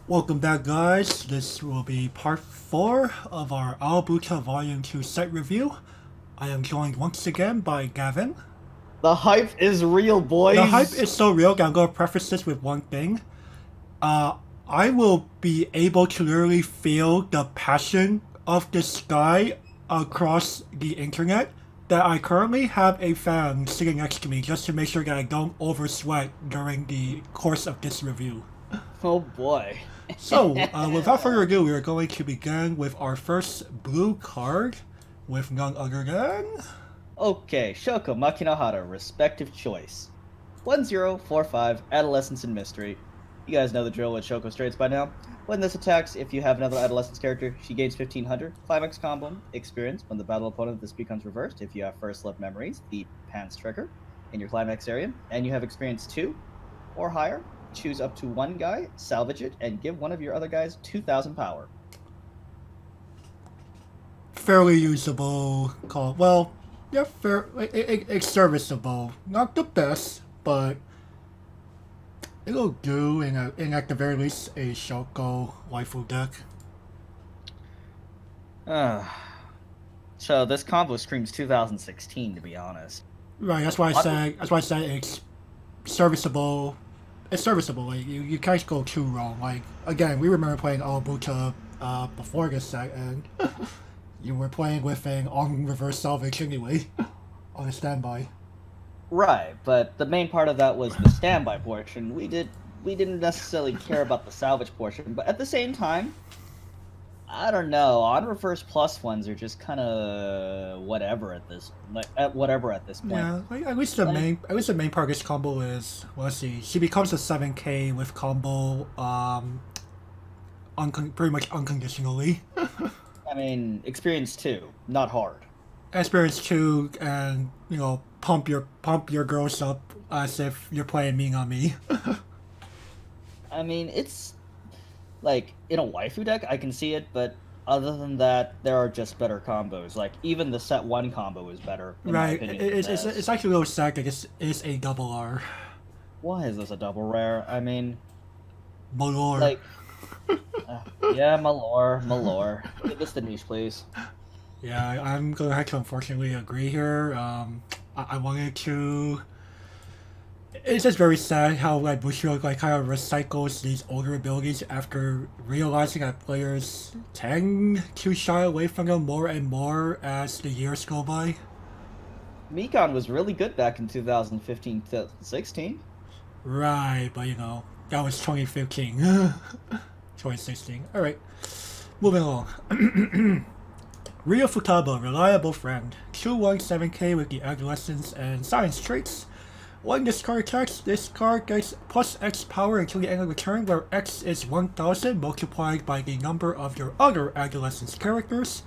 Welcome back, guys. This will be part 4 of our Albuta Volume 2 set review. I am joined once again by Gavin. The hype is real, The hype boys. is so real that I'm going to preface this with one thing. Uh, I will be able to literally feel the passion of this guy across the internet that I currently have a fan sitting next to me just to make sure that I don't oversweat during the course of this review. Oh boy. So, without further ado, we are going to begin with our first blue card with none other than. Okay, Shoko Makinohara, respective choice. 1045, Adolescence and Mystery. You guys know the drill with Shoko Straits by now. When this attacks, if you have another Adolescence character, she gains 1500, climax combo, experience. When the battle opponent, this becomes reversed. If you have first love memories, the pants trigger in your climax area, and you have experience 2 or higher, choose up to one guy, salvage it, and give one of your other guys 2000 power. Fairly usable call. Well, yeah, it's serviceable. Not the best, but it'll do in at the very least a Shoko waifu deck. Uh, so this combo screams 2016, to be honest. Right, that's why I What? said. That's why I said it's serviceable. It's serviceable. Like you can't go too wrong. Like again, we remember playing Albuta before this set, and you were playing with an on reverse salvage anyway, on a standby. Right, but the main part of that was the standby portion. We didn't necessarily care about the salvage portion, but at the same time, I don't know. On reverse plus ones are just kind of whatever at this whatever at this point. Yeah, like, Like at least the main part of this combo is, well, let's see, she becomes a 7K with combo pretty much unconditionally. I mean, experience 2, not hard. Experience 2, and pump your girls up as if you're playing me on me. I mean, it's like in a waifu deck, I can see it, but other than that, there are just better combos. Like even the set 1 combo is better in my Right, opinion than it's this. actually a little sad that this is a double R. Why is this a double rare? I mean, Malor. like, yeah, Malor. Give this the niche, please. Yeah, I'm gonna have to unfortunately agree here. I wanted to. It's just very sad how like Bushido like kind of recycles these older abilities after realizing that players tend to shy away from them more and more as the years go by. Mikan was really good back in 2015, 2016. Right, but that was 2015, 2016. All right, moving along. Rio Futaba, reliable friend. 217K with the adolescence and science traits. When this card attacks, this card gets plus X power until the end of the turn, where X is 1000 multiplied by the number of your other adolescence characters.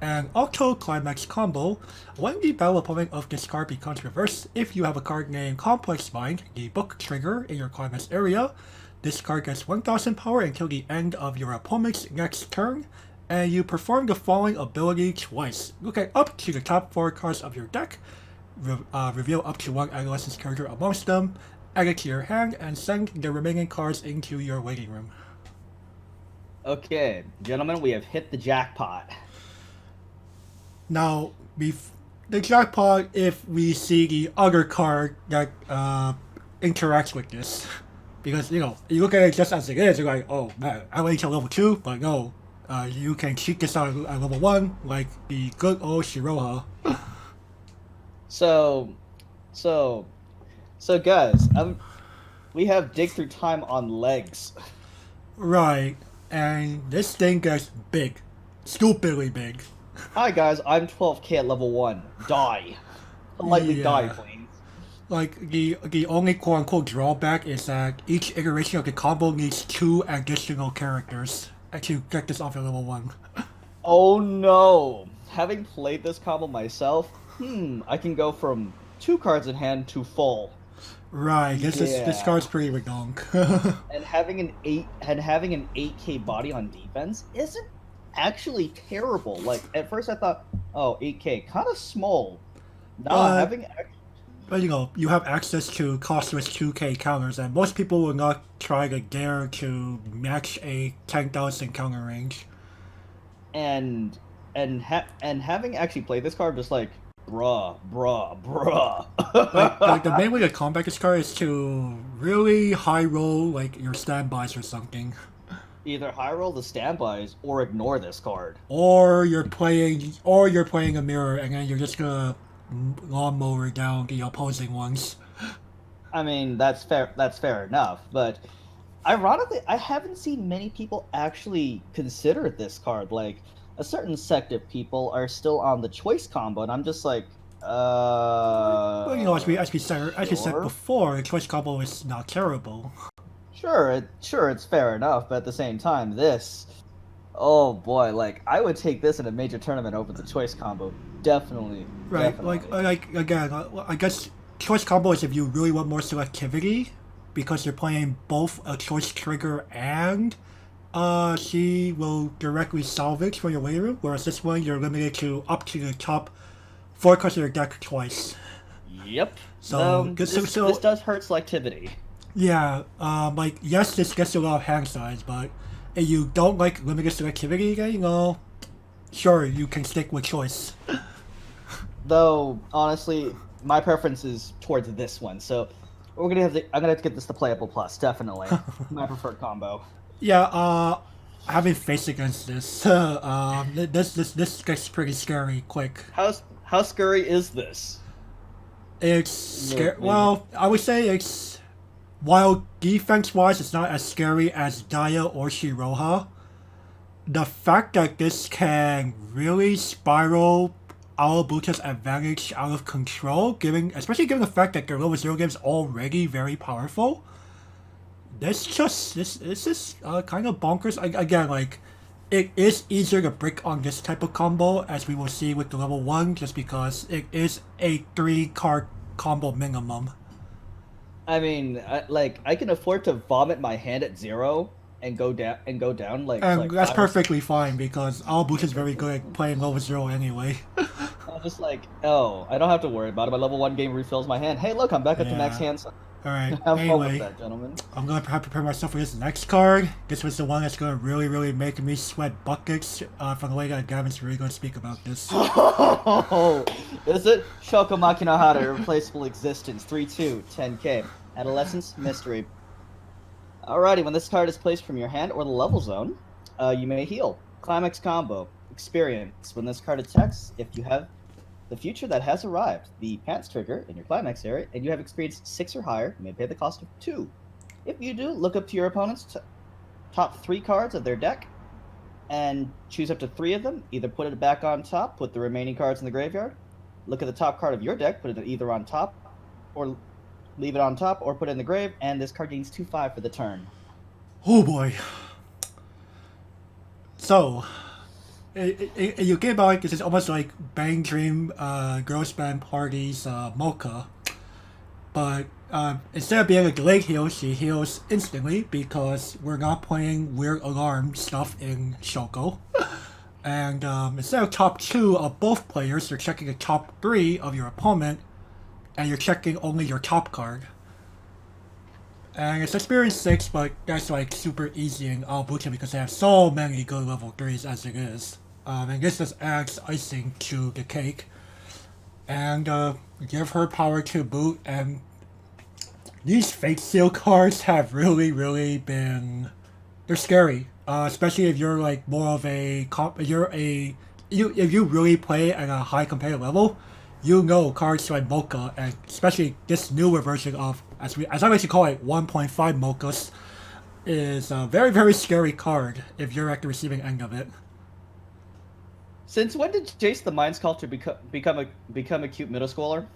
And Auto Climax combo. When the battle opponent of this card becomes reversed, if you have a card named Complex Mind, the book trigger in your climax area, this card gets 1000 power until the end of your opponent's next turn, and you perform the following ability twice. Look at up to the top 4 cards of your deck, reveal up to one adolescence character amongst them, add it to your hand, and send the remaining cards into your waiting room. Okay, gentlemen, we have hit the jackpot. Now, the jackpot if we see the other card that interacts with this. Because, you look at it just as it is, you're like, oh man, I wait till level 2, but no, you can cheat this out at level 1, like the good old Shiroha. So, so, so, guys, we have dig through time on legs. Right, and this thing gets big. Stupidly big. Hi guys, I'm 12k at level 1. Die. Politely die, Yeah. please. Like, the only quote unquote drawback is that each iteration of the combo needs 2 additional characters to get this off at level 1. Oh no! Having played this combo myself, I can go from 2 cards in hand to full. Right, this Yeah. card's pretty redonk. And having an 8k body on defense isn't actually terrible. Like at first I thought, oh, 8k, kind of small. Nah, but having but you have access to costless 2K counters, and most people will not try to dare to match a 10,000 counter range. And having actually played this card, just like bruh. Like the main way to combat this card is to really high roll like your standbys or something. Either high roll the standbys or ignore this card. Or you're playing a mirror and then you're just gonna lawnmower down the opposing ones. I mean, that's fair enough, but ironically, I haven't seen many people actually consider this card. Like, a certain sect of people are still on the choice combo, and I'm just like, Well, as we said sure. before, choice combo is not terrible. Sure, it's fair enough, but at the same time, oh boy, like, I would take this in a major tournament over the choice combo. Definitely. Right, Definitely. like again, I guess choice combo is if you really want more selectivity, because you're playing both a choice trigger and she will directly salvage from your waiting room, whereas this one you're limited to up to the top 4 cards of your deck twice. Yep. So This does hurt selectivity. yeah, like yes, this gets you a lot of hand size, but if you don't like limited selectivity, then sure you can stick with choice. Though, honestly, my preference is towards this one, so I'm gonna have to get this to playable plus, definitely. My preferred combo. Yeah, having faced against this, this gets pretty scary quick. How scary is this? It's scary. Well, I would say it's while defense-wise, it's not as scary as Daya or Shiroha. The fact that this can really spiral Awabuta's advantage out of control, especially given the fact that their level 0 game is already very powerful. This is kind of bonkers. Again, like, it is easier to brick on this type of combo, as we will see with the level 1, just because it is a 3-card combo minimum. I mean, I can afford to vomit my hand at 0 and go down And like that's 5 perfectly fine, because Awabuta is very good at playing level 0 anyway. I'm just like, oh, I don't have to worry about it. My level 1 game refills my hand. Hey, look, I'm back up to max Yeah. hand size. Alright, Have fun with anyway, that, gentlemen. I'm gonna have to prepare myself for this next card. This was the one that's gonna really make me sweat buckets from the way that Gavin's really gonna speak about this. Oh, is it? Shoko Makino Hata, Irreplaceable Existence, 3/2, 10k. Adolescence, Mystery. Alrighty, when this card is placed from your hand or the level zone, you may heal. Climax combo. Experience. When this card attacks, if you have the future that has arrived, the pants trigger in your climax area, and you have experienced 6 or higher, you may pay the cost of 2. If you do, look up to your opponent's top 3 cards of their deck and choose up to 3 of them. Either put it back on top, put the remaining cards in the graveyard. Look at the top card of your deck, put it either on top, or leave it on top, or put it in the grave, and this card gains 2/5 for the turn. Oh boy. So, you get about this is almost like Bang Dream Girls Band Party's Mocha. But instead of being a delayed heal, she heals instantly because we're not playing weird alarm stuff in Shoko. And instead of top 2 of both players, you're checking the top 3 of your opponent, and you're checking only your top card. And it's experience 6, but that's like super easy in Awabuta because they have so many good level 3s as it is. And this just adds icing to the cake. And give her power to boot, and these fake seal cards have really been... They're scary. Especially if you're like more of a... If you really play at a high competitive level, you know cards like Mocha, and especially this newer version of, as I like to call it, 1.5 Mochas, is a very scary card if you're at the receiving end of it. Since when did Jace the Mind Sculptor become a cute middle schooler?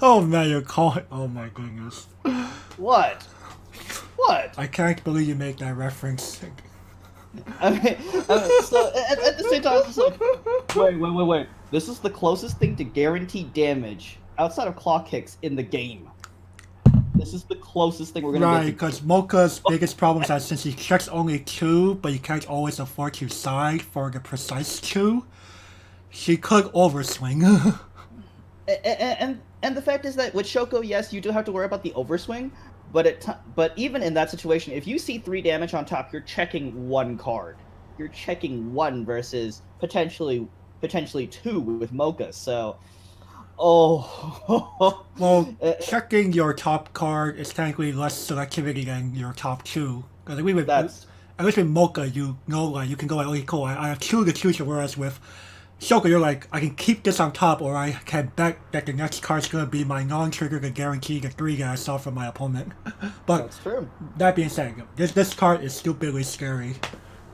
Oh man, you're calling... Oh my goodness. What? What? I can't believe you make that reference. I mean, so at the same time, it's just like, wait. This is the closest thing to guaranteed damage outside of claw kicks in the game. This is the closest thing we're gonna Right, get. because Mocha's biggest problem is that since he checks only 2, but you can't always afford to side for the precise 2, she could overswing. And the fact is that with Shoko, yes, you do have to worry about the overswing, but even in that situation, if you see 3 damage on top, you're checking 1 card. You're checking 1 versus potentially 2 with Mocha. So, oh, Well, checking your top card is technically less selectivity than your top 2. Because that's at least with Mocha, you know, like, you can go like, okay, cool, I have 2 to choose, whereas with Shoko, you're like, I can keep this on top, or I can bet that the next card's gonna be my non-trigger to guarantee the 3 that I saw from my opponent. But that's true. that being said, this card is stupidly scary.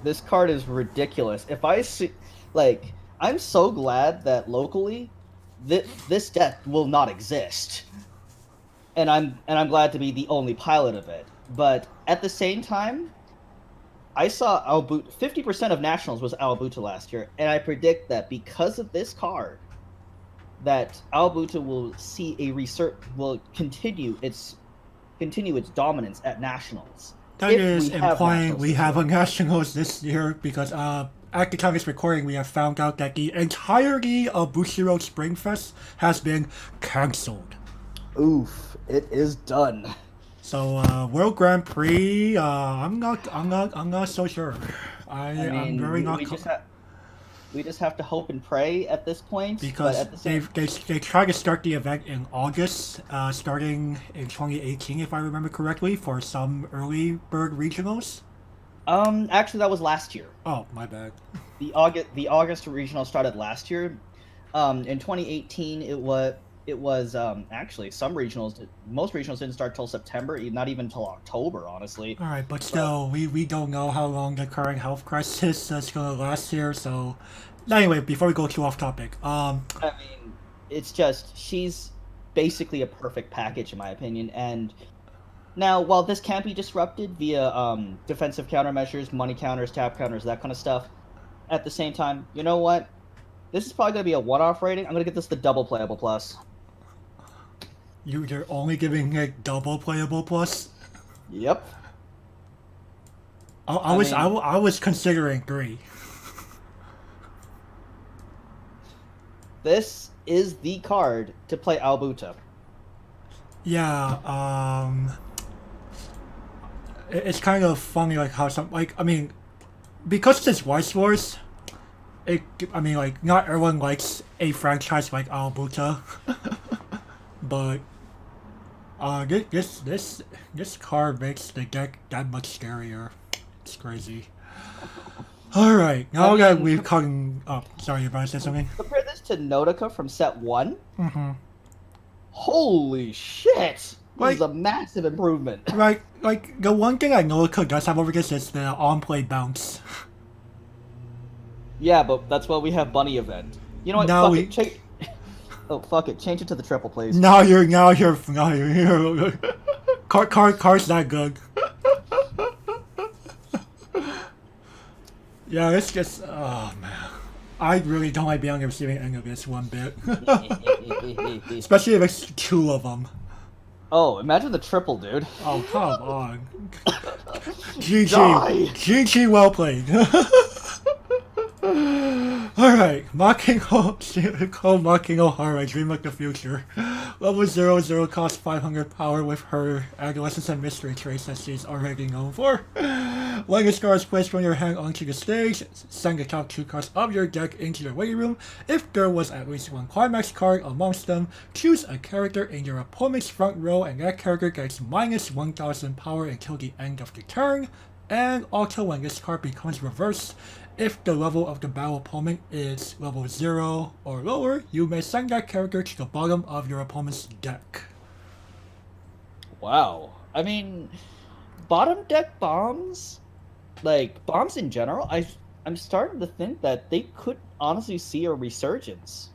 This card is ridiculous. If I see, like, I'm so glad that locally, this deck will not exist, and I'm glad to be the only pilot of it. But at the same time, I saw 50% of nationals was Albuta last year, and I predict that because of this card, that Albuta will see will continue its dominance at nationals. That is implying we have a nationals this year because at the time of this recording, we have found out that the entirety of Bushiro Springfest has been cancelled. Oof! It is done. So World Grand Prix, I'm not so sure. I'm very not. We just have to hope and pray at this point. Because they tried to start the event in August, starting in 2018, if I remember correctly, for some early bird regionals. Actually, that was last year. Oh, my bad. The August regional started last year. In 2018, it was actually most regionals didn't start till September, not even till October, honestly. All right, but still, we don't know how long the current health crisis is going to last here. So, anyway, before we go too off topic, I mean, it's just she's basically a perfect package in my opinion. And now, while this can't be disrupted via defensive countermeasures, money counters, tap counters, that kind of stuff, at the same time, you know what? This is probably going to be a one-off rating. I'm going to get this the double playable plus. You're only giving it double playable plus? Yep. I was considering 3. This is the card to play Albuta. Yeah, it's kind of funny, like, how because it's Weiss Schwarz, not everyone likes a franchise like Albuta, but this card makes the deck that much scarier. It's crazy. All right, now that we've come up, sorry, you about to say something? Compare this to Nodoka from set 1. Mm-hmm. Holy shit! This is a massive improvement. Right, like, the one thing I know Nodoka does have over this is the on-play bounce. Yeah, but that's why we have Bunny event. You know what? Now Oh, fuck it. Change it to the triple, please. Now you're Car's that good. Yeah, it's just, oh man. I really don't like being on the receiving end of this one bit. Especially if it's 2 of them. Oh, imagine the triple, dude. Oh, come on. GG, well played. Alright, Mocking O'Hara, Dream of the Future. Level 00 costs 500 power with her Adolescence and Mystery traits that she's already known for. When a star is placed from your hand onto the stage, send the top 2 cards of your deck into the waiting room. If there was at least 1 climax card amongst them, choose a character in your opponent's front row and that character gets minus 1000 power until the end of the turn. And also when this card becomes reversed, if the level of the battle opponent is level 0 or lower, you may send that character to the bottom of your opponent's deck. Wow. I mean, bottom deck bombs, like bombs in general, I'm starting to think that they could honestly see a resurgence.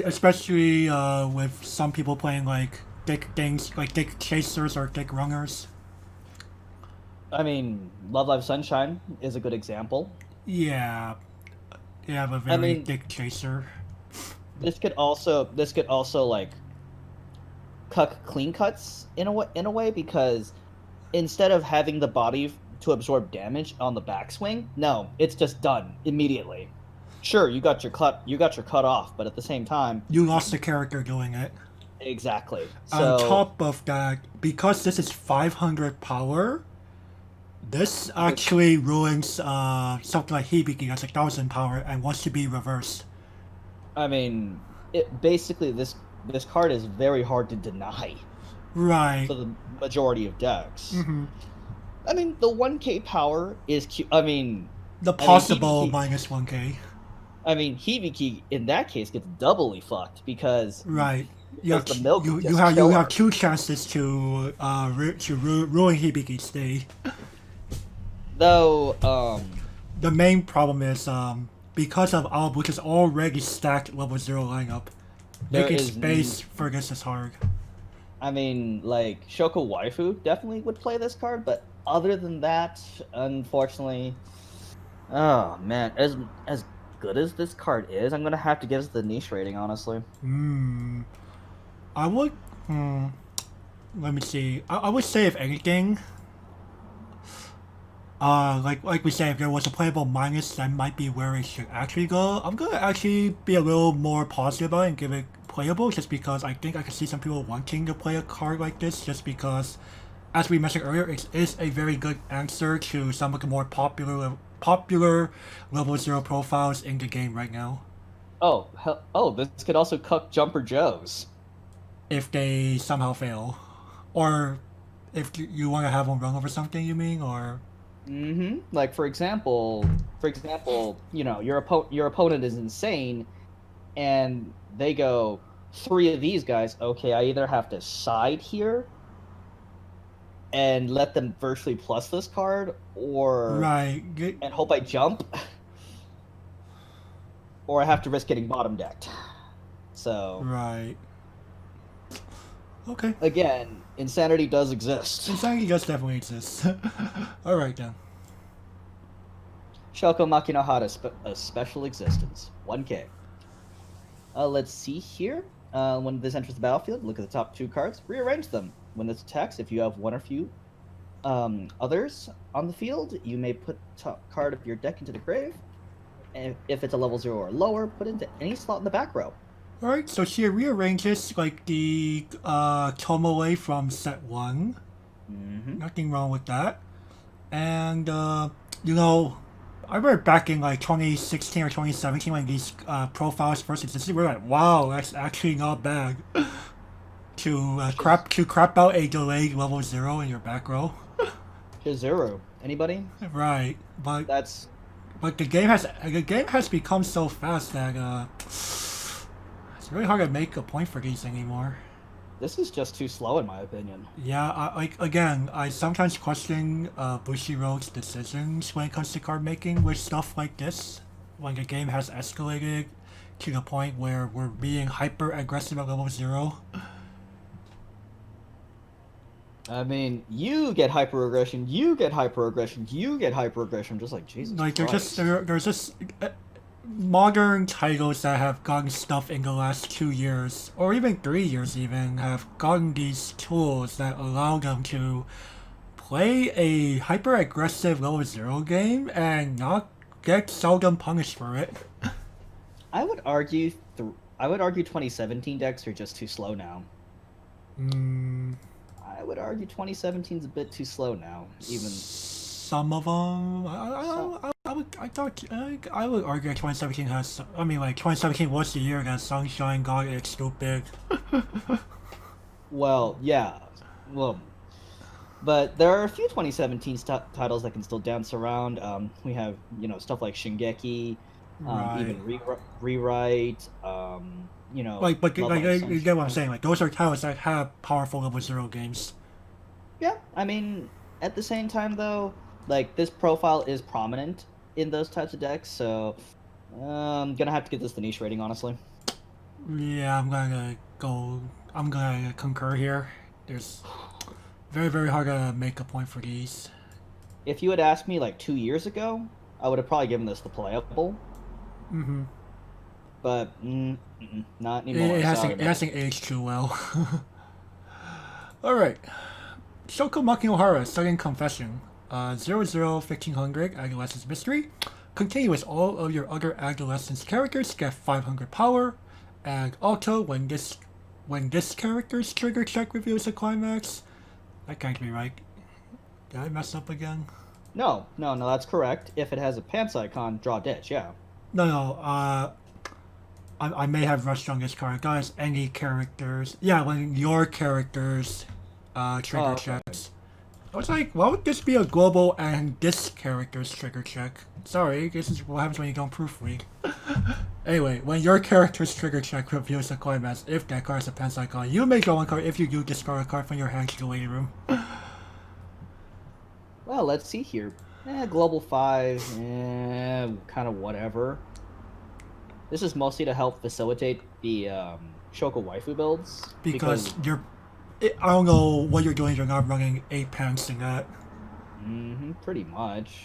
Especially with some people playing like deck things like deck chasers or deck runners. I mean, Love Live Sunshine is a good example. Yeah, they have a very deck chaser. This could also like cuck clean cuts in a way because instead of having the body to absorb damage on the backswing, no, it's just done immediately. Sure, you got your cut off, but at the same time, you lost the character doing it. Exactly. On So top of that, because this is 500 power, this the, actually ruins something like Hibiki that's 1,000 power and wants to be reversed. I mean, it basically this card is very hard to deny Right. for the majority of decks. I mean, the 1K power is cute. The I mean possible Hibiki. minus 1k. I mean Hibiki in that case gets doubly fucked Right. because the milk will just You kill have her. two chances to ruin Hibiki's day. Though, The main problem is because of Albuquerque's already stacked level 0 lineup, there making is, space for this is hard. I mean, like Shoko Waifu definitely would play this card, but other than that, unfortunately, oh man, as good as this card is, I'm gonna have to give it the niche rating, honestly. I would. Let me see. I would say if anything, like we said, if there was a playable minus, that might be where it should actually go. I'm gonna actually be a little more positive about it and give it playable, just because I think I can see some people wanting to play a card like this, just because, as we mentioned earlier, it is a very good answer to some of the more popular level 0 profiles in the game right now. Oh, oh, this could also cuck Jumper Joes. If they somehow fail, or if you want to have one run over something, you mean, or Like your opponent is insane, and they go three of these guys. Okay, I either have to side here and let them virtually plus this card, or right? and hope I jump, or I have to risk getting bottom decked. So Right. Okay. again, insanity does exist. Insanity does definitely exist. Alright then. Shoko Makino had a special existence. 1K. Let's see here. When this enters the battlefield, look at the top two cards, rearrange them. When this attacks, if you have one or few others on the field, you may put top card of your deck into the grave. And if it's a level 0 or lower, put it into any slot in the back row. Alright, so she rearranges like the Tomoe from set 1. Nothing wrong with that. And, you know, I remember back in like 2016 or 2017 when these profiles first existed, we were like, wow, that's actually not bad. To crap out a delayed level 0 in your back row. Shizuru. Anybody? Right, That's but the game has become so fast that it's really hard to make a point for these anymore. this is just too slow in my opinion. Yeah, I sometimes question Bushiroad's decisions when it comes to card making with stuff like this. When the game has escalated to the point where we're being hyper aggressive at level 0. I mean, you get hyper aggression, you get hyper aggression, you get hyper aggression. Just like Jesus Like Christ. there's just modern titles that have gotten stuff in the last 2 years, or even 3 years even, have gotten these tools that allow them to play a hyper aggressive level 0 game and not get seldom punished for it. I would argue 2017 decks are just too slow now. I would argue 2017 is a bit too slow now. Even Some of them, I would argue that 2017 has. I mean, like 2017 was the year that Sunshine got it stupid. well, yeah, well, but there are a few 2017 titles that can still dance around. We have stuff like Shingeki, Right. even Rewrite. But Love like Live you get what I'm Sunshine. saying. Like those are titles that have powerful level 0 games. Yeah, I mean, at the same time though, like this profile is prominent in those types of decks, so I'm gonna have to give this the niche rating, honestly. Yeah, I'm gonna concur here. There's very hard to make a point for these. If you had asked me like 2 years ago, I would have probably given this the playable, but not anymore. It Sorry, hasn't man. aged too well. All right. Shoko Makinohara, Sudden Confession. 001500 Adolescence Mystery. Continue as all of your other Adolescence characters get 500 power. And also, when when this character's trigger check reveals a climax. That can't be right. Did I mess up again? No, that's correct. If it has a pants icon, draw ditch, yeah. No, I may have rushed on this card. Guys, any characters. Yeah, when your character's trigger checks. I was like, why would this be a global and this character's trigger check? Sorry, this is what happens when you don't proofread. Anyway, when your character's trigger check reveals a climax, if that card has a pants icon, you may draw one card. If you do, discard a card from your hand to the waiting room. Well, let's see here. Global 5, kind of whatever. This is mostly to help facilitate the Shoko waifu builds. Because I don't know what you're doing, you're not running 8 pants in that. Pretty much.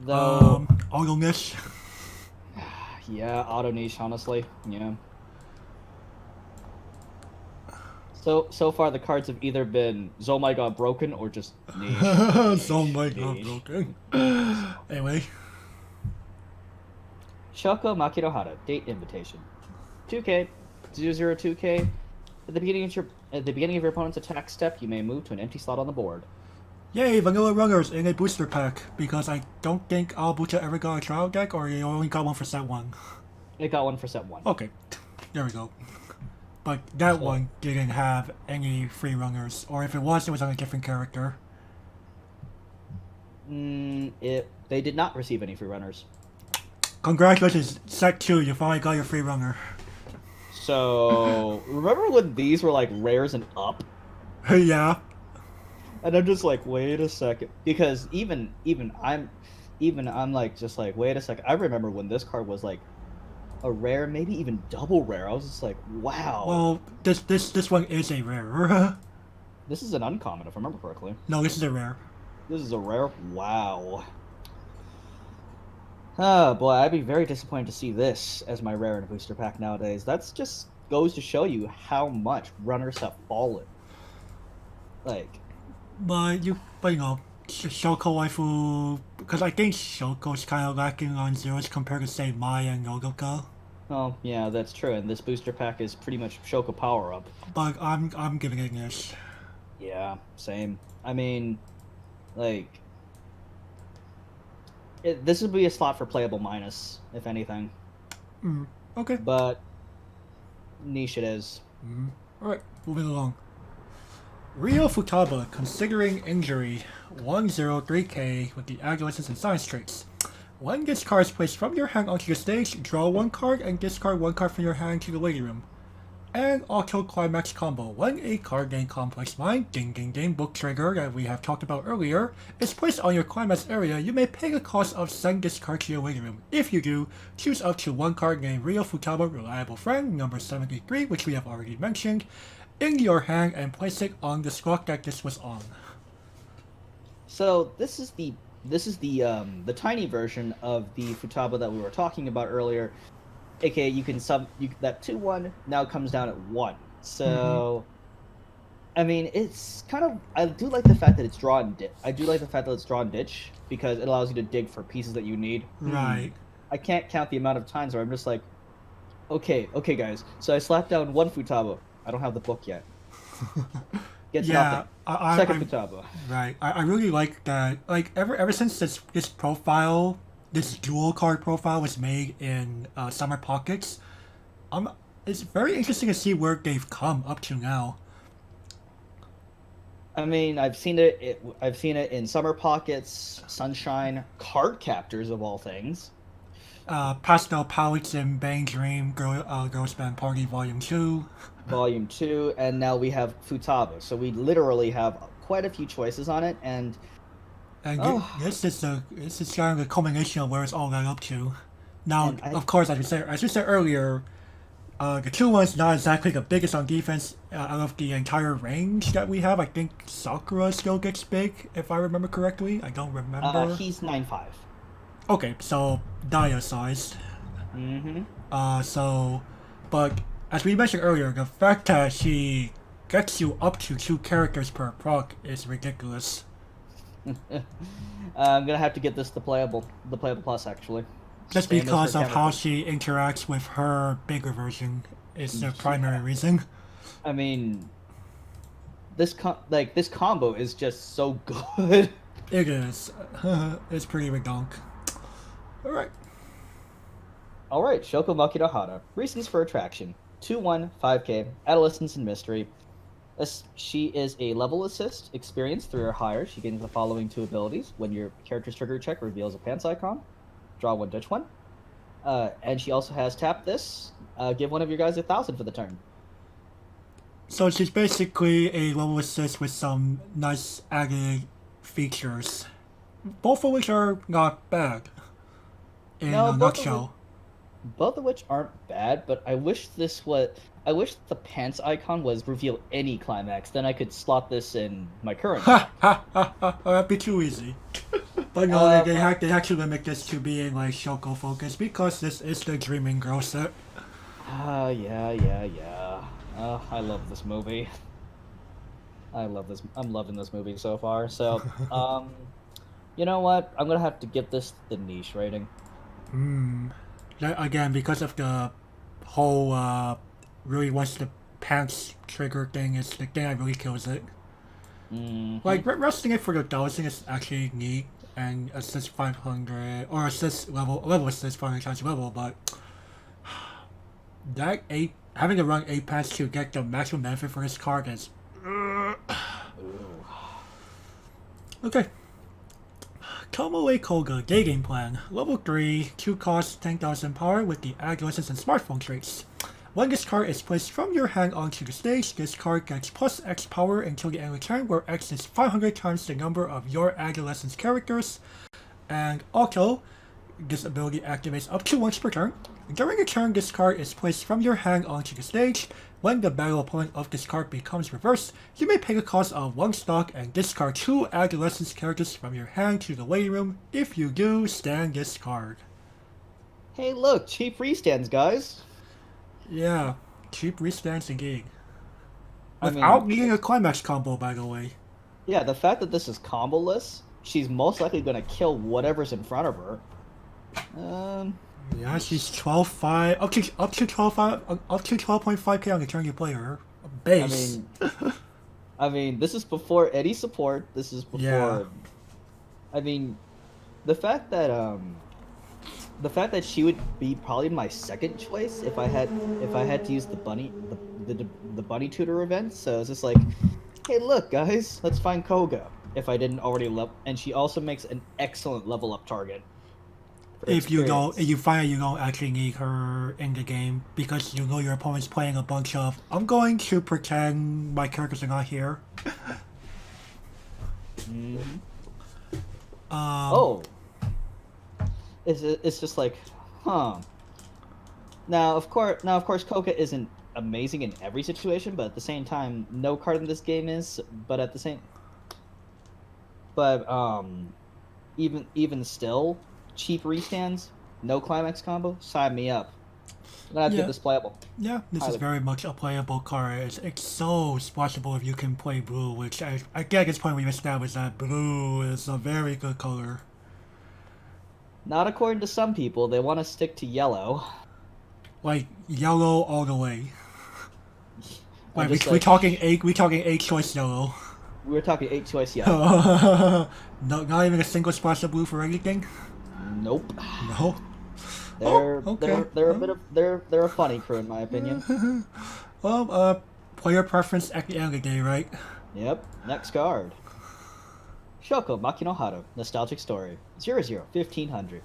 Though... auto niche? Yeah, auto niche, honestly. Yeah. So far the cards have either been Zomai got broken or just niche. Zomai got broken. Anyway. Shoko Makinohara, date invitation. 2K, 002K. At the beginning of your opponent's attack step, you may move to an empty slot on the board. Yay, vanilla runners in a booster pack, because I don't think Albucha ever got a trial deck, or you only got one for set 1. It got one for set 1. Okay, there we go. But that one didn't have any free runners, or if it was on a different character. They did not receive any free runners. Congratulations, set 2, you finally got your free runner. So, remember when these were like rares and up? Yeah. And I'm just like, wait a second, because even I'm like just like, wait a second. I remember when this card was like a rare, maybe even double rare. I was just like, wow. Well, this one is a rare. This is an uncommon, if I remember correctly. No, this is a rare. This is a rare. Wow. Oh boy, I'd be very disappointed to see this as my rare in a booster pack nowadays. That's just goes to show you how much runners have fallen. Like, but you know, Shoko waifu, because I think Shoko's kind of lacking on zeros compared to say Maya and Nodoka. Oh yeah, that's true. And this booster pack is pretty much Shoko power up. But I'm giving it this. Yeah, same. I mean, like, this would be a slot for playable minus, if anything. Okay. But niche it is. Alright, moving along. Ryo Futaba, considering injury, 103K with the adolescence and science traits. When this card is placed from your hand onto the stage, draw one card and discard one card from your hand to the waiting room. And Auto Climax combo. When a card named Complex Mind, ding ding ding book trigger that we have talked about earlier, is placed on your climax area, you may pay the cost of sending this card to your waiting room. If you do, choose up to one card named Ryo Futaba Reliable Friend, number 73, which we have already mentioned, in your hand and place it on the slot that this was on. So this is the tiny version of the Futaba that we were talking about earlier. AKA that 2-1 now comes down at 1. So I mean, it's kind of, I do like the fact that it's draw and ditch. I do like the fact that it's draw and ditch because it allows you to dig for pieces that you need. Right. I can't count the amount of times where I'm just like, okay guys, so I slapped down one Futaba. I don't have the book yet. Gets nothing. Second Futaba. Right. I really like that. Like ever since this profile, this dual card profile was made in Summer Pockets, it's very interesting to see where they've come up to now. I mean, I've seen it in Summer Pockets, Sunshine, Card Captors of all things. Pastel Palettes in Bang Dream, Girls Band Party Volume 2. Volume 2, and now we have Futaba. So we literally have quite a few choices on it, and this is kind of the culmination of where it's all led up to. Now, of course, as you said earlier, the 2-1's not exactly the biggest on defense out of the entire range that we have. I think Sakura still gets big, if I remember correctly. I don't remember. He's 9'5". Okay, so Daya sized. But as we mentioned earlier, the fact that she gets you up to 2 characters per proc is ridiculous. I'm gonna have to get this the playable plus actually. Just because of how she interacts with her bigger version is the primary reason. I mean, this combo is just so good. It is. It's pretty redonk. Alright. All right, Shoko Makino Hara. Reasons for attraction: 2/1, 5K, adolescence and mystery. She is a level assist, experience 3 or higher. She gains the following 2 abilities: when your character's trigger check reveals a pants icon, draw 1, ditch 1. And she also has tap this. Give one of your guys 1,000 for the turn. So she's basically a level assist with some nice added features. Both of which are not bad. In No, a nutshell. Both of which aren't bad, but I wish I wish the pants icon was reveal any climax. Then I could slot this in my current. Ha ha ha ha! That'd be too easy. But no, they had to limit this to being like Shoko focused because this is the Dreaming Girl set. Yeah. I love this movie. I'm loving this movie so far. So, you know what? I'm gonna have to give this the niche rating. Again, because of the whole really once the pants trigger thing is the thing that really kills it. Like resting it for the 1,000 is actually neat, and assist 500 or assist level assist 500 times level, but that having to run 8 pants to get the maximum benefit for this card is okay. Tomoe Koga, Day Game Plan. Level 3, 2 cost, 10,000 power with the adolescence and smartphone traits. When this card is placed from your hand onto the stage, this card gets plus X power until the end of the turn, where X is 500 times the number of your adolescence characters. And also, this ability activates up to once per turn. During a turn, this card is placed from your hand onto the stage. When the battle opponent of this card becomes reversed, you may pay the cost of 1 stock and discard 2 adolescence characters from your hand to the waiting room. If you do, stand this card. Hey, look, cheap restands, guys. Yeah, cheap restands indeed. Without needing a climax combo, by the way. Yeah, the fact that this is combo-less, she's most likely going to kill whatever's in front of her. Yeah, she's 12.5 up to 12.5k on the turn you play her. Base. I mean, this is before any support. This is before. Yeah. I mean, the fact that she would be probably my second choice if I had to use the bunny tutor event. So it's just like, hey, look, guys, let's find Koga. If I didn't already level, and she also makes an excellent level up target. If you find you don't actually need her in the game because you know your opponent's playing a bunch of I'm going to pretend my characters are not here. It's just like, huh. Now of course Koga isn't amazing in every situation, but at the same time no card in this game is, even still, cheap restands, no climax combo, sign me up. I'm gonna have to get this playable. Yeah, this is very much a playable card. It's so splashable if you can play blue, which I get at this point we've established that blue is a very good color. Not according to some people. They want to stick to yellow. Like yellow all the way. Like we're talking 8 choice yellow. We were talking 8 choice yellow. No, not even a single splash of blue for anything. Nope. No. They're a funny crew in my opinion. Well, player preference at the end of the day, right? Yep. Next card. Shoko Makino Hara, Nostalgic Story. 0/0, 1500.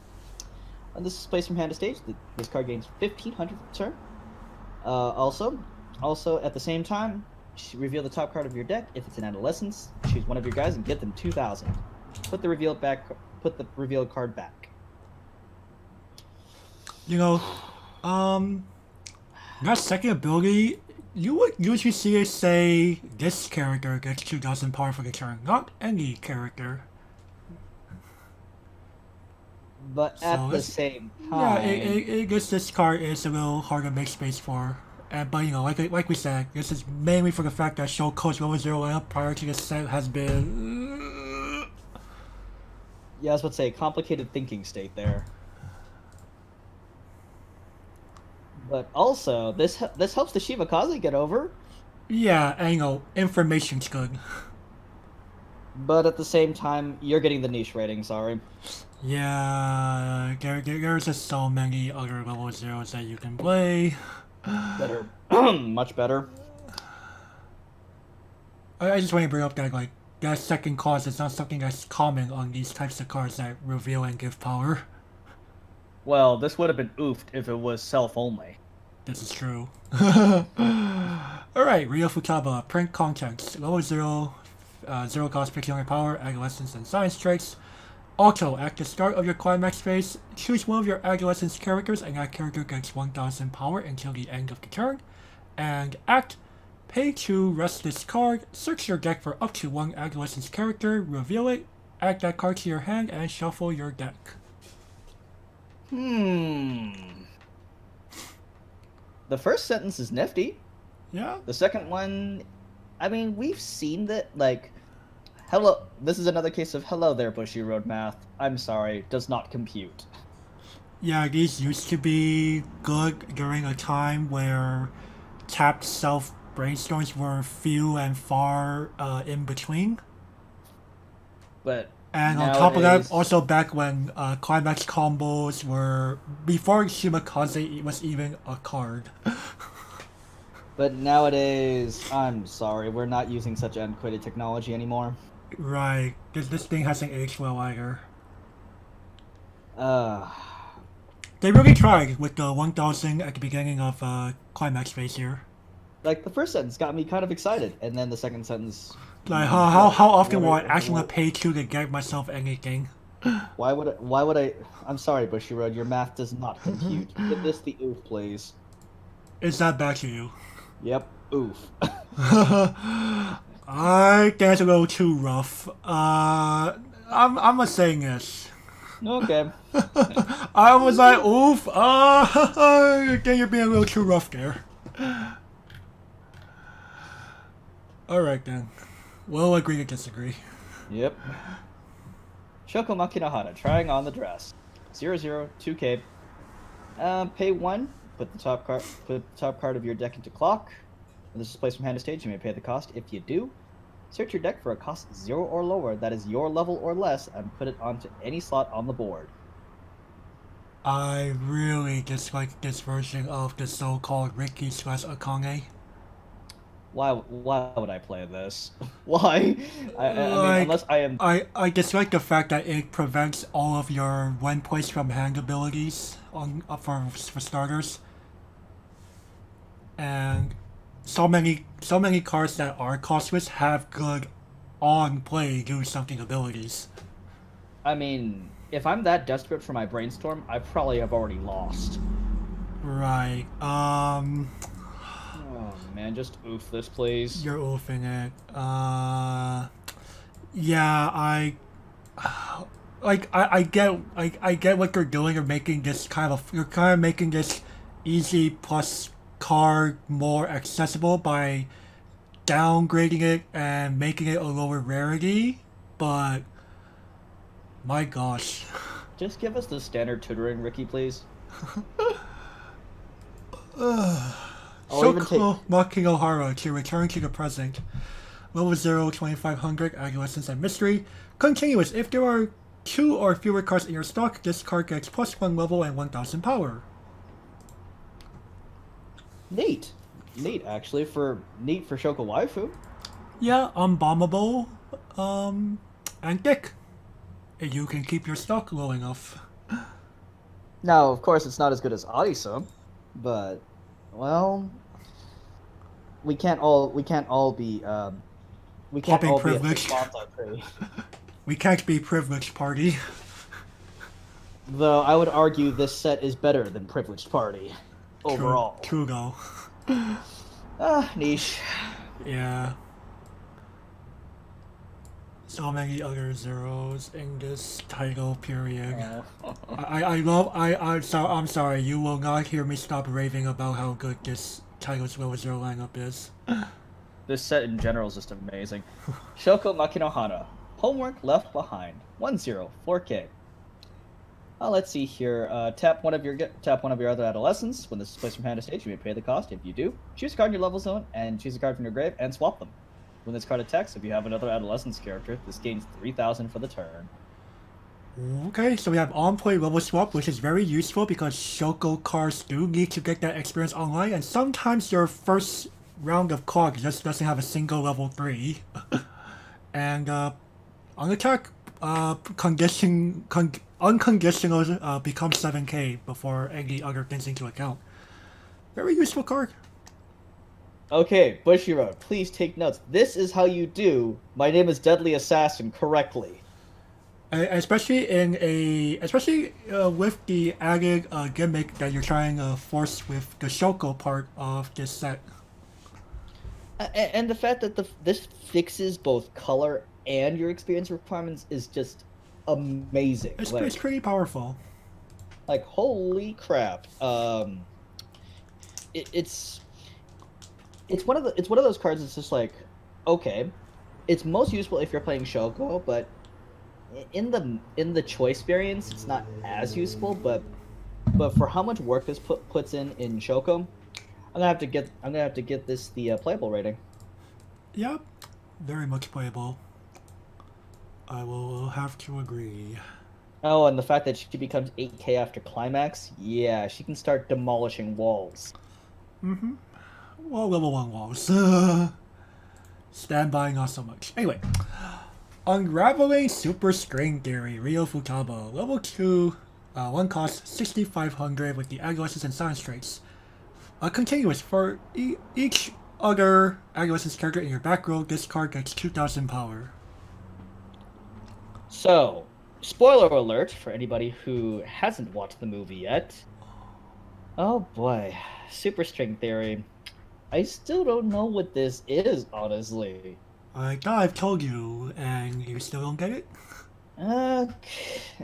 And this is placed from hand to stage. This card gains 1500 per turn. Also at the same time, reveal the top card of your deck. If it's an adolescence, choose one of your guys and get them 2,000. Put the revealed card back. You know, that second ability, you would usually see it say this character gets 2,000 power for the turn, not any character. But at the same time, yeah, it guess this card is a little hard to make space for. But you know, like we said, this is mainly for the fact that Shoko's level 0 lineup prior to this set has been. Yeah, I was about to say complicated thinking state there. But also, this helps the Shivakaze get over. Yeah, and you know, information's good. But at the same time, you're getting the niche rating, sorry. Yeah, there's just so many other level zeros that you can play. Better. Much better. I just want to bring up that like that second cause is not something that's common on these types of cards that reveal and give power. Well, this would have been oofed if it was self-only. This is true. Alright, Rio Futaba, print contents. Level 0, 0 cost picking power, adolescence, and science traits. Also, at the start of your climax phase, choose one of your adolescence characters and that character gets 1000 power until the end of the turn. And act, pay 2, rest this card, search your deck for up to one adolescence character, reveal it, add that card to your hand, and shuffle your deck. The first sentence is nifty. Yeah? The second one, I mean, we've seen that, like, hello, this is another case of hello there, Bushy Road Math. I'm sorry, does not compute. Yeah, these used to be good during a time where tapped self brainstorms were few and far in between. But And on nowadays, top of that, also back when climax combos were before Shimakaze was even a card. But nowadays, I'm sorry, we're not using such antiquated technology anymore. Right, this thing hasn't aged well either. They really tried with the 1000 at the beginning of climax phase here. Like, the first sentence got me kind of excited, and then the second sentence... Like how often will I actually pay 2 to get myself anything? Why would I... I'm sorry, Bushy Road, your math does not compute. Give this the oof, please. Is that back to you? Yep, oof. I think it's a little too rough. I'm not saying this. Okay. I was like, oof, then you're being a little too rough there. Alright then. We'll agree to disagree. Yep. Shoko Makinohara, trying on the dress. 002K. Pay 1. Put the top card of your deck into clock. When this is placed from hand to stage, you may pay the cost. If you do, search your deck for a cost 0 or lower that is your level or less and put it onto any slot on the board. I really dislike this version of the so-called Ricky/Akane. Why would I play this? Why? I mean, unless I am... I dislike the fact that it prevents all of your when placed from hand abilities for starters. And so many cards that are costless have good on play do something abilities. I mean, if I'm that desperate for my brainstorm, I probably have already lost. Right. Oh man, just oof this, please. You're oofing it. Yeah, I get what you're doing. You're making this you're kind of making this easy plus card more accessible by downgrading it and making it a lower rarity, but my gosh. Just give us the standard tutoring, Ricky, please. Shoko Makinohara to return to the present. Level 0, 2500, Adolescence and Mystery. Continuous. If there are 2 or fewer cards in your stock, this card gets +1 level and 1000 power. Neat, actually, for Shoko Waifu. Yeah, unbombable, and thick. You can keep your stock low enough. Now, of course, it's not as good as Arisa, but well, we can't all be privileged. We can't be privileged party. Though I would argue this set is better than Privileged Party overall. True though. Niche. Yeah. So many other zeros in this title period. I'm sorry, you will not hear me stop raving about how good this title's level 0 lineup is. This set in general is just amazing. Shoko Makinohara. Homework left behind. 104K. Let's see here. Tap one of your other adolescents. When this is placed from hand to stage, you may pay the cost. If you do, choose a card in your level zone and choose a card from your grave and swap them. When this card attacks, if you have another adolescence character, this gains 3,000 for the turn. Okay, so we have on-play level swap, which is very useful because Shoko cards do need to get that experience online, and sometimes your first round of cards just doesn't have a single level 3. And on attack, unconditional becomes 7k before any other things into account. Very useful card. Okay, Bushiroad, please take notes. This is how you do "My name is Deadly Assassin" correctly. Especially with the added gimmick that you're trying to force with the Shoko part of this set. And the fact that this fixes both color and your experience requirements is just amazing. It's pretty powerful. Like, holy crap! It's one of those cards that's just like, okay, it's most useful if you're playing Shoko, but in the choice variants, it's not as useful. But for how much work this puts in Shoko, I'm gonna have to get this the playable rating. Yep, very much playable. I will have to agree. Oh, and the fact that she becomes 8k after climax, yeah, she can start demolishing walls. Mm-hmm. Well, level 1 walls. Stand by, not so much. Anyway, Unraveling Super String Theory, Rio Futaba. Level 2, one cost 6,500 with the adolescence and science traits. Continuous. For each other adolescence character in your back row, this card gets 2,000 power. So, spoiler alert for anybody who hasn't watched the movie yet. Oh boy, Super String Theory. I still don't know what this is, honestly. I thought I've told you, and you still don't get it?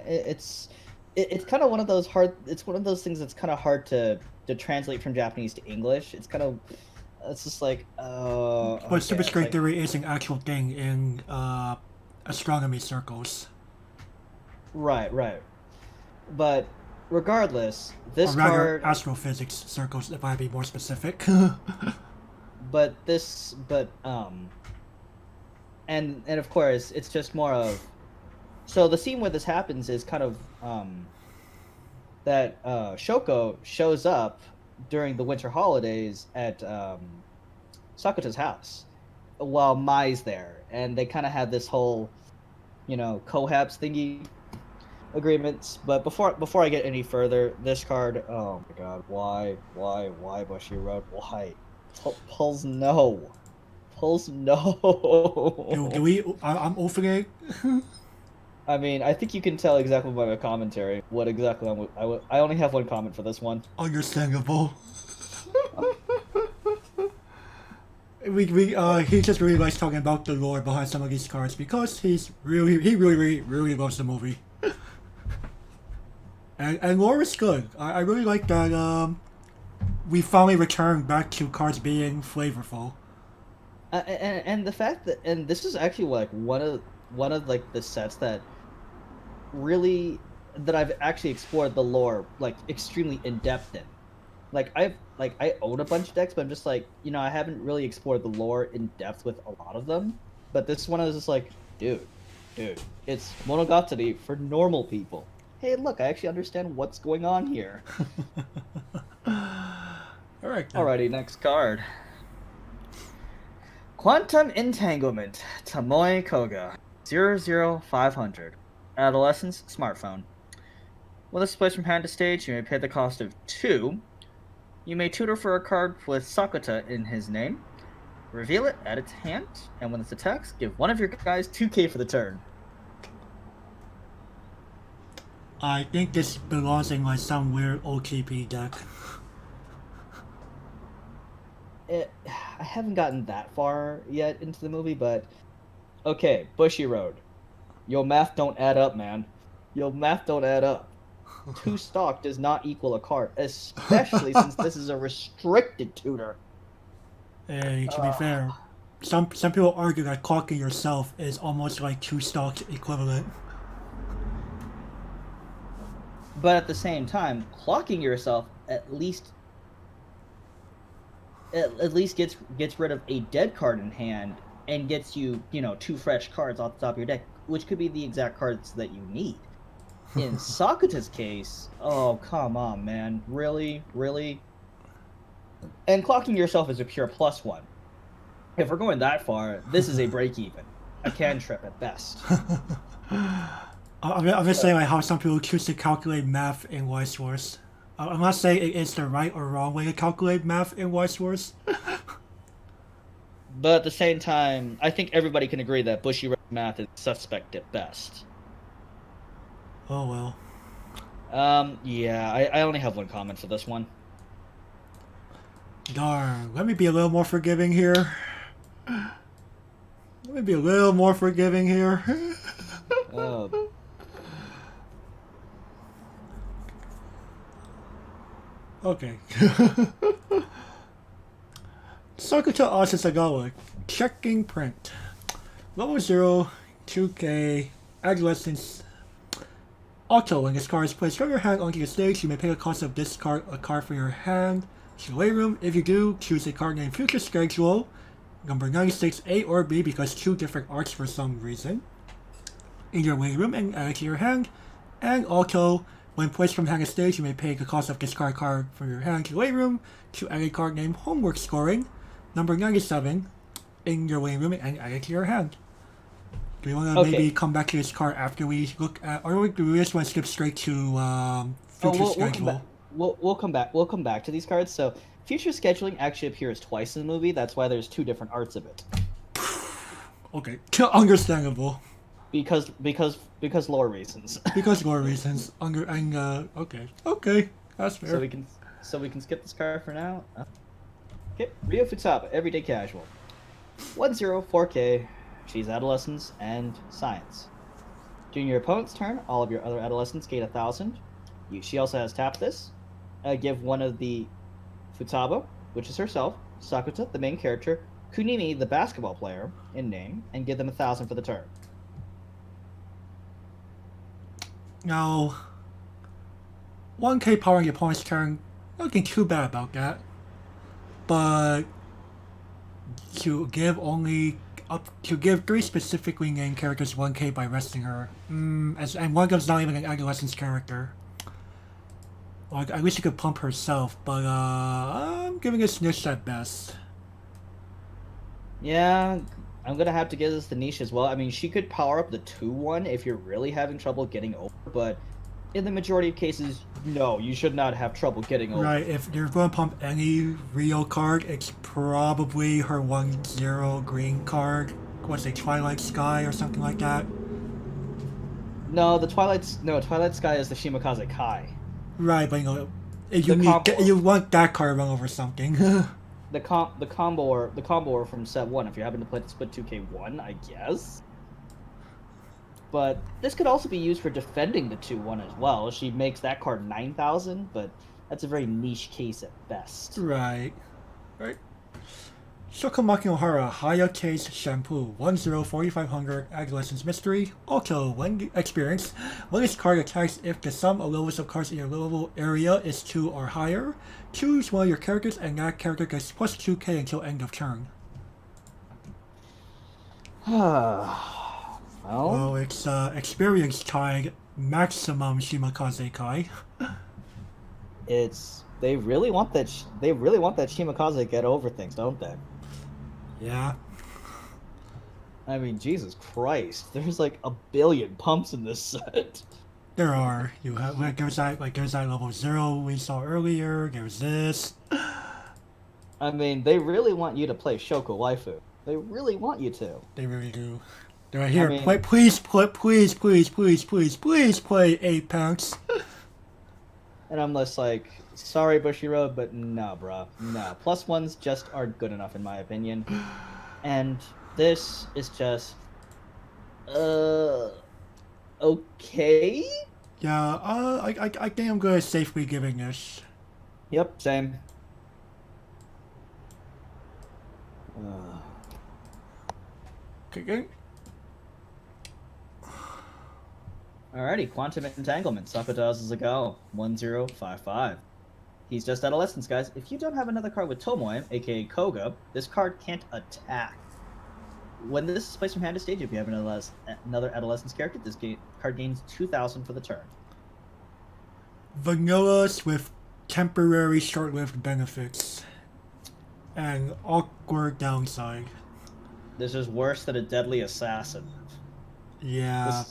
It's kind of one of those hard. It's one of those things that's kind of hard to translate from Japanese to English. It's just like, But okay, Super String like, Theory is an actual thing in astronomy circles. right. But regardless, this Or rather, card. astrophysics circles, if I be more specific. And of course, it's just more of. So the scene where this happens is kind of that Shoko shows up during the winter holidays at Sakuta's house while Mai's there, and they kind of have this whole, cohabs thingy agreements. But before I get any further, this card, oh my god, why Bushiroad, why? Pulls no. I'm offering it. I mean, I think you can tell exactly by my commentary what exactly I only have one comment for this one. Understandable. He just really likes talking about the lore behind some of these cards because he really loves the movie. And lore is good. I really like that we finally returned back to cards being flavorful. And the fact that this is actually like one of like the sets that I've actually explored the lore like extremely in depth in. I own a bunch of decks, but I'm just like, I haven't really explored the lore in depth with a lot of them. But this one I was just like, dude, it's Monogatari for normal people. Hey, look, I actually understand what's going on here. Alright. Alrighty, next card. Quantum Entanglement, Tomoe Koga, 00500. Adolescence, smartphone. When this is placed from hand to stage, you may pay the cost of 2. You may tutor for a card with Sakuta in his name. Reveal it at its hand, and when it attacks, give one of your guys 2k for the turn. I think this belongs in like some weird OTP deck. I haven't gotten that far yet into the movie, but okay, Bushiroad. Your math don't add up, man. Your math don't add up. 2 stock does not equal a card, especially since this is a restricted tutor. Hey, to be fair, some people argue that clocking yourself is almost like 2 stocks equivalent. But at the same time, clocking yourself at least gets rid of a dead card in hand and gets you, 2 fresh cards off the top of your deck, which could be the exact cards that you need. In Sakuta's case, oh, come on, man. Really? Really? And clocking yourself is a pure +1. If we're going that far, this is a break-even. A cantrip at best. I'm just saying like how some people choose to calculate math in Weiss Schwarz. I'm not saying it is the right or wrong way to calculate math in Weiss Schwarz. But at the same time, I think everybody can agree that Bushiroad math is suspect at best. Oh well. Yeah, I only have one comment for this one. Darn, let me be a little more forgiving here. Let me be a little more forgiving here. Okay. Sakuta Asasagawa, checking print. Level 0, 2K, Adolescence. Auto, when this card is placed from your hand onto the stage, you may pay the cost of discard a card from your hand to the weight room. If you do, choose a card named Future Schedule, number 96, A or B, because 2 different arts for some reason, in your weight room and add it to your hand. And also, when placed from hand to stage, you may pay the cost of discard card from your hand to the weight room to add a card named Homework Scoring, number 97, in your weight room and add it to your hand. Do we want to maybe come back to this card after we look at, or do we just want to skip straight to Future Schedule? We'll come back. We'll come back to these cards. So, Future Scheduling actually appears twice in the movie. That's why there's 2 different arts of it. Okay, understandable. Because lore reasons. Because lore reasons. Okay, that's fair. So we can skip this card for now. Okay, Ryo Futaba, Everyday Casual. 1/0, 4K. She's Adolescence and Science. During your opponent's turn, all of your other adolescents gain 1,000. She also has Tap This. Give one of the Futaba, which is herself, Sakuta, the main character, Kunimi, the basketball player, in name, and give them 1,000 for the turn. Now, 1K power on your opponent's turn, nothing too bad about that. But to give 3 specifically named characters 1K by resting her, and one of them's not even an adolescence character. Like, I wish she could pump herself, but I'm giving it a niche at best. Yeah, I'm gonna have to give this the niche as well. I mean, she could power up the 2/1 if you're really having trouble getting over, but in the majority of cases, no, you should not have trouble getting over. Right, if you're going to pump any Rio card, it's probably her 1/0 green card. What's it, Twilight Sky or something like that? No, Twilight Sky is the Shimakaze Kai. Right, but you want that card to run over something. The combo from set 1, if you're having to play the split 2K1, I guess. But this could also be used for defending the 2/1 as well. She makes that card 9,000, but that's a very niche case at best. Right. Shokomaki Ohara, Haya Case Shampoo, 1/0, 4,500, Adolescence Mystery. Also, when experienced, when this card attacks, if the sum of levels of cards in your level area is 2 or higher, choose one of your characters and that character gets plus 2K until end of turn. Well, it's experience tied maximum Shimakaze Kai. They really want that Shimakaze get over things, don't they? Yeah. I mean, Jesus Christ, there's like a billion pumps in this set. There are. You have there's that level 0 we saw earlier. There's this. I mean, they really want you to play Shoko Waifu. They really want you to. They really do. They're right here. Please play 8 pounds. And I'm just like, sorry, Bushiroad, but nah, bruh. Nah. +1s just aren't good enough, in my opinion. And this is just... okay? Yeah, I think I'm good at safely giving this. Yep, same. Okay. Alrighty, Quantum Entanglement. Sakuda's is a go. 1055. He's just Adolescence, guys. If you don't have another card with Tomoe, aka Koga, this card can't attack. When this is placed from hand to stage, if you have another Adolescence character, this card gains 2,000 for the turn. Vanillas with temporary short-lived benefits. And awkward downside. This is worse than a Deadly Assassin. Yeah.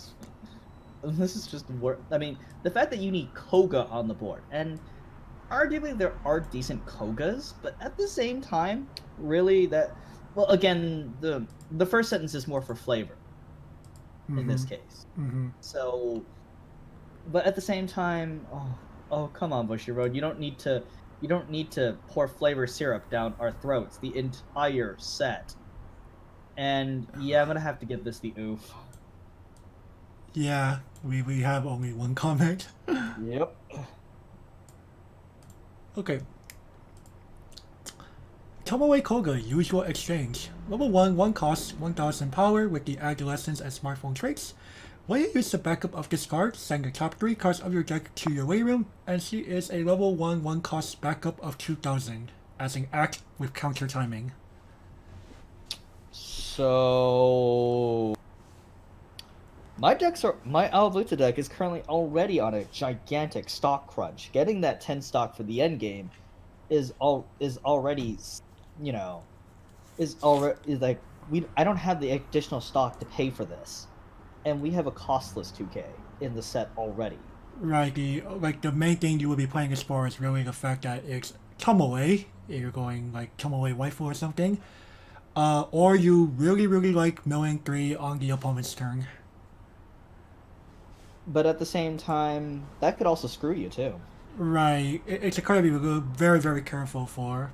This is just worse. I mean, the fact that you need Koga on the board, and arguably there are decent Kogas, but at the same time, really that... Well, again, the first sentence is more for flavor in this case. So, but at the same time, oh come on, Bushy Road, you don't need to pour flavor syrup down our throats the entire set. And yeah, I'm gonna have to give this the oof. Yeah, we have only one comment. Yep. Okay. Tomoe Koga, usual exchange. Level 1, 1 cost, 1000 power with the Adolescence and Smartphone traits. When you use the backup of this card, send the top 3 cards of your deck to your way room, and she is a level 1, 1 cost backup of 2000 as an act with counter timing. So my Alvaluta deck is currently already on a gigantic stock crunch. Getting that 10 stock for the end game is already, you know, is like I don't have the additional stock to pay for this, and we have a costless 2K in the set already. Right, the main thing you will be playing this for is really the fact that it's Tomoe, if you're going like Tomoe waifu or something, or you really like milling 3 on the opponent's turn. But at the same time, that could also screw you too. Right, it's a card to be very careful for.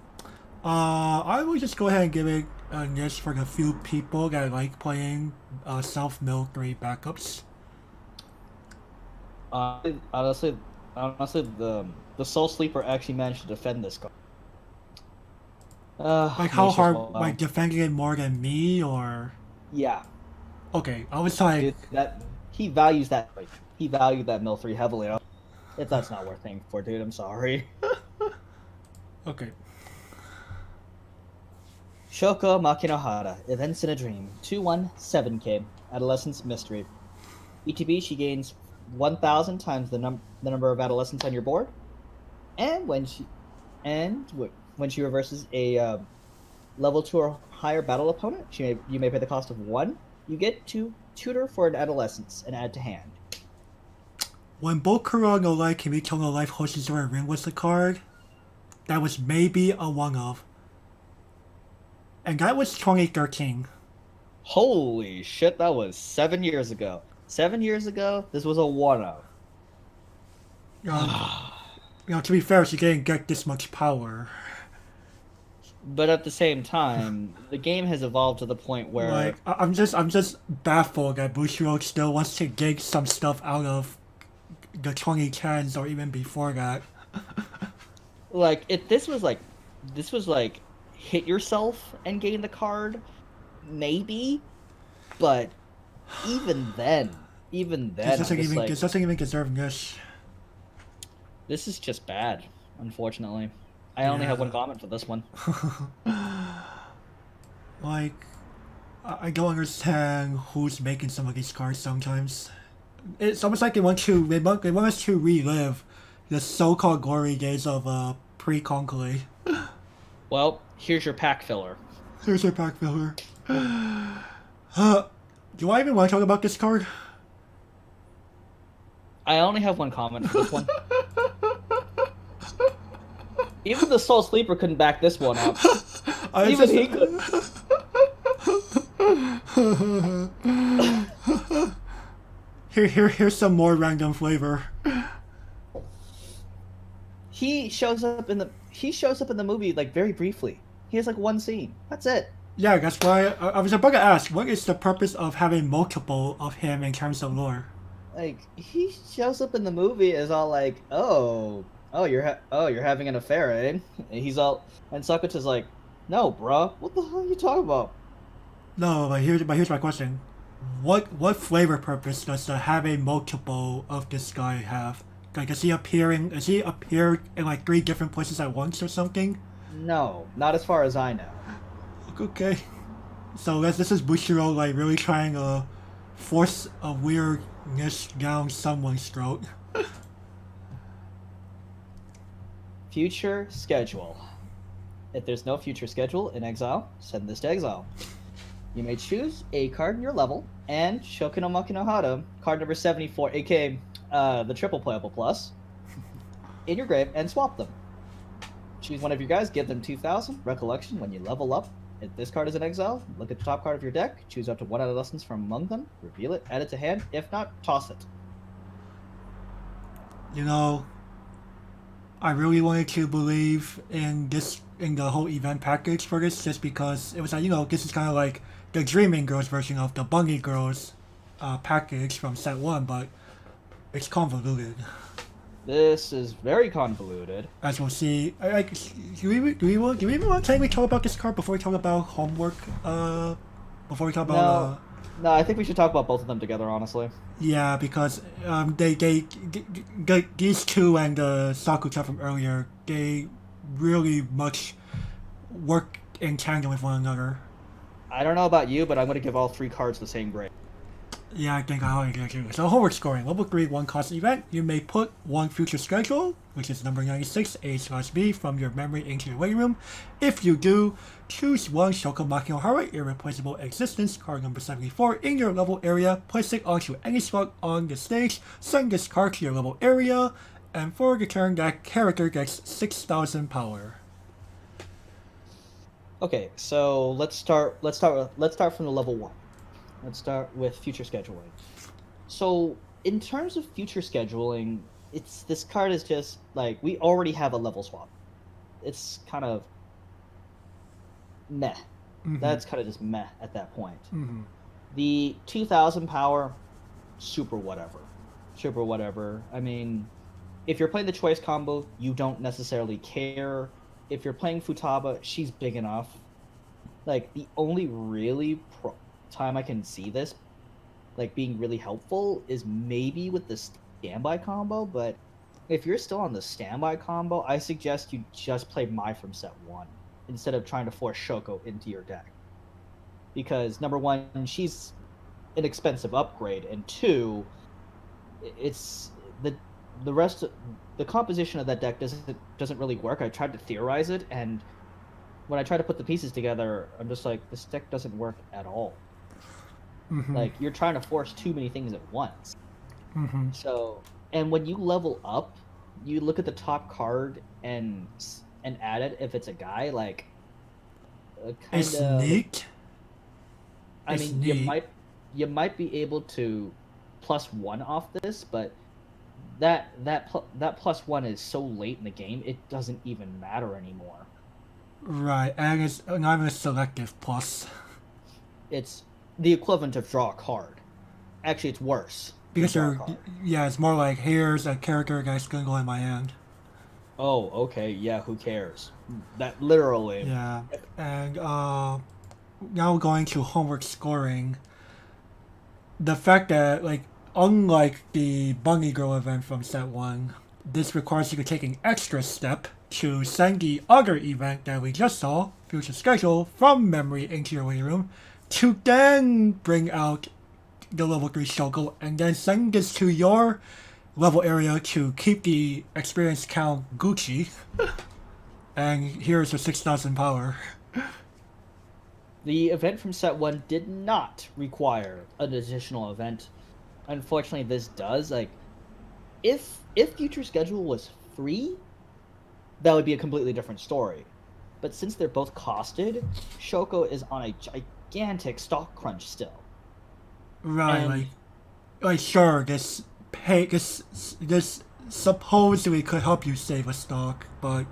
I will just go ahead and give it a list for the few people that like playing self-mill 3 backups. Honestly, the Soul Sleeper actually managed to defend this card. Like how hard, like defending it more than me, or? Yeah. Okay, I was like... He values that, like, he valued that mill 3 heavily. If that's not worth paying for, dude, I'm sorry. Okay. Shoko Makinohara, Events in a Dream, 217K, Adolescence Mystery. ETB, she gains 1,000 times the number of adolescents on your board, and when she reverses a level 2 or higher battle opponent, you may pay the cost of 1. You get to tutor for an adolescence and add to hand. When Bokura no Life Kimito no Life Hoshi's Ring was the card, that was maybe a one-of. And that was 2013. Holy shit, that was 7 years ago. 7 years ago, this was a one-of. To be fair, she didn't get this much power. But at the same time, the game has evolved to the point where... Like, I'm just baffled that Bushiro still wants to dig some stuff out of the 2010s or even before that. Like, if this was like hit yourself and gain the card, maybe, but even then, This doesn't even deserve this. This is just bad, unfortunately. I only have one comment for this one. Like, I don't understand who's making some of these cards sometimes. It's almost like they want us to relive the so-called glory days of pre-Conclave. Well, here's your pack filler. Here's your pack filler. Do I even want to talk about this card? I only have one comment for this one. Even the Soul Sleeper couldn't back this one up. Even he could. Here's some more random flavor. He shows up in the movie like very briefly. He has like one scene. That's it. Yeah, that's why I was about to ask, what is the purpose of having multiple of him in terms of lore? Like, he shows up in the movie as all like, oh, you're having an affair, eh? And Sakuta's like, no, bruh, what the hell are you talking about? No, but here's my question. what flavor purpose does the having multiple of this guy have? Like, is he appearing? Is he appear in like 3 different places at once or something? No, not as far as I know. Okay. So this is Bushiro like really trying to force a weirdness down someone's throat. Future schedule. If there's no future schedule in exile, send this to exile. You may choose a card in your level, and Shoku no Maki no Hara, card number 74, aka the triple playable plus, in your grave and swap them. Choose one of your guys, give them 2,000. Recollection, when you level up, if this card is in exile, look at the top card of your deck, choose up to 1 adolescence from among them, reveal it, add it to hand. If not, toss it. You know, I really wanted to believe in the whole event package for this, just because it was like, this is kind of like the Dreaming Girls version of the Bunny Girls package from set 1, but it's convoluted. This is very convoluted. As we'll see, do we even want to talk about this card before we talk about homework? Before we talk about No, I think we should talk about both of them together, honestly. yeah, because these two and the Sakucha from earlier, they really much work in tandem with one another. I don't know about you, but I'm going to give all 3 cards the same grade. Yeah, I think I already get you. So homework scoring. Level 3, 1 cost event. You may put 1 future schedule, which is number 96, A/B, from your memory into your waiting room. If you do, choose 1 Shoko Maki no Hara, Irreplaceable Existence, card number 74, in your level area. Place it onto any spot on the stage. Send this card to your level area. And for the turn, that character gets 6,000 power. Okay, so let's start from the level 1. Let's start with future scheduling. So, in terms of future scheduling, this card is just like we already have a level swap. It's kind of meh. Mm-hmm. That's kind of just meh at that point. Mm-hmm. The 2,000 power, super whatever. Super whatever. I mean, if you're playing the choice combo, you don't necessarily care. If you're playing Futaba, she's big enough. Like, the only really time I can see this like being really helpful is maybe with the standby combo, but if you're still on the standby combo, I suggest you just play Mai from set 1 instead of trying to force Shoko into your deck. Because number 1, she's an expensive upgrade, and 2, it's the rest of the composition of that deck doesn't really work. I tried to theorize it, and when I try to put the pieces together, I'm just like, this deck doesn't work at all. Mm-hmm. Like, you're trying to force too many things at once. Mm-hmm. So, and when you level up, you look at the top card and add it if it's a guy, like, It's neat. I mean, you might be able to +1 off this, but that +1 is so late in the game, it doesn't even matter anymore. Right, and it's not even a selective plus. It's the equivalent of draw a card. Actually, it's worse. Because it's more like, here's a character that's gonna go in my hand. Oh, okay, yeah, who cares? That literally. Yeah, and now going to homework scoring. The fact that, like, unlike the Bunny Girl event from set 1, this requires you to take an extra step to send the other event that we just saw, Future Schedule, from memory into your waiting room, to then bring out the level 3 Shoko, and then send this to your level area to keep the experience count Gucci. And here's your 6,000 power. The event from set 1 did not require an additional event. Unfortunately, this does. Like, if Future Schedule was free, that would be a completely different story. But since they're both costed, Shoko is on a gigantic stock crunch still. Right, And- like sure, this supposedly could help you save a stock, but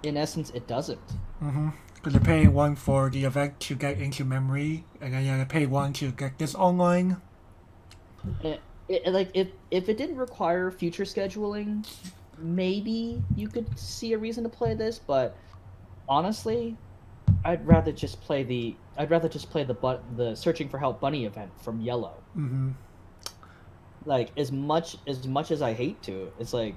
In essence, it doesn't. because you're paying 1 for the event to get into memory, and then you gotta pay 1 to get this online. Like, if it didn't require future scheduling, maybe you could see a reason to play this, but honestly, I'd rather just play the I'd rather just play the Searching for Help Bunny event from Yellow. Mm-hmm. Like as much as I hate to, it's like,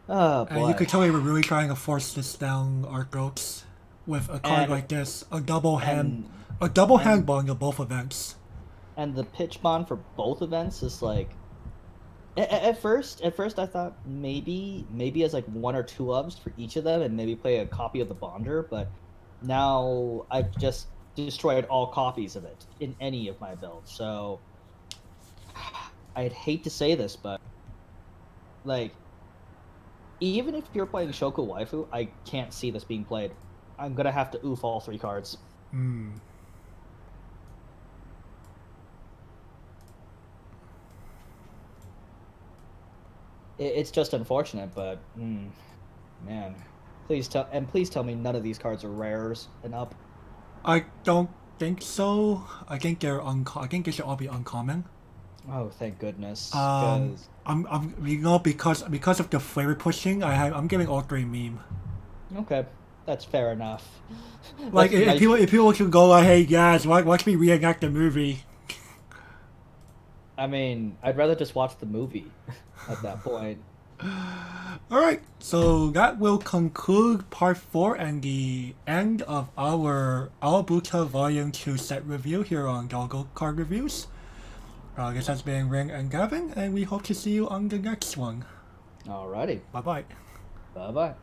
oh And you boy. could tell we were really trying to force this down our throats with a card And like this, a double hand and bundle both events. and the pitch bond for both events is like, at first I thought maybe as like one or two ofs for each of them and maybe play a copy of the bonder, but now I've just destroyed all copies of it in any of my builds. So I'd hate to say this, but like, even if you're playing Shoko Waifu, I can't see this being played. I'm gonna have to oof all 3 cards. Hmm. It's just unfortunate, but man, please tell me none of these cards are rares and up. I don't think so. I think I think they should all be uncommon. Oh, thank goodness. Um, 'Cause- I'm because of the flavor pushing, I'm giving all 3 meme. okay, that's fair enough. Like That's nice. if people can go like, hey guys, watch me reenact the movie. I mean, I'd rather just watch the movie at that point. Alright, so that will conclude part 4 and the end of our Awabuta Volume 2 set review here on Doggo Card Reviews. This has been Ring and Gavin, and we hope to see you on the next one. Alrighty, Bye bye. bye bye.